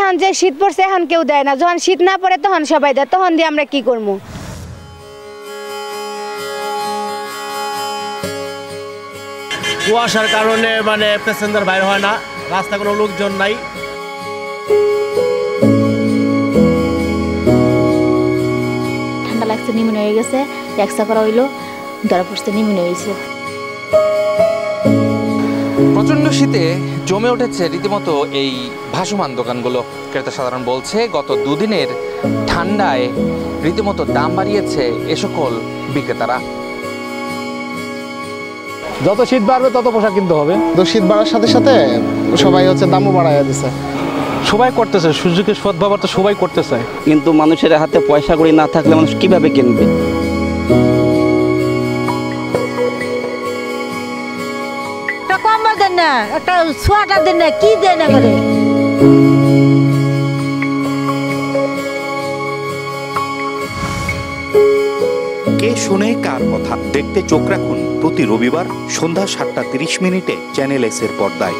এখন যে শীত পড়ছে এখন কেউ দেয় না, যখন শীত না পড়ে তখন সবাই দেয়, তখন দিয়ে আমরা কি করবো? কুয়াশার কারণে মানে প্যাসেঞ্জার বাইর হয় না, রাস্তা কোনো লোকজন নাই। ঠান্ডা লাগছে, নিমুনিয়া হয়ে গেছে, এক্সা করা হইলো, ধরা পড়ছে, নিমুনিয়া হয়েছে। প্রচণ্ড শীতে জমে উঠেছে রীতিমতো এই ভাসমান দোকানগুলো। ক্রেতা সাধারণ বলছে গত দুদিনের ঠান্ডায় রীতিমতো দাম বাড়িয়েছে এ সকল বিক্রেতারা। যত শীত বাড়বে তত পোশাক কিনতে হবে। তো শীত বাড়ার সাথে সাথে সবাই দামও বাড়াইয়া দিচ্ছে। সবাই করতেছে, সুযোগের সদ্ব্যবহার তো সবাই করতেছে, কিন্তু মানুষের হাতে পয়সা কড়ি না থাকলে মানুষ কিভাবে কিনবে? একটা কম্বল দেন না, একটা সোয়াটার দেন না, কি দেন না করে। কে শোনে কার কথা দেখতে চোখ রাখুন প্রতি রবিবার সন্ধ্যা ৭:৩০ চ্যানেল এস এর পর্দায়।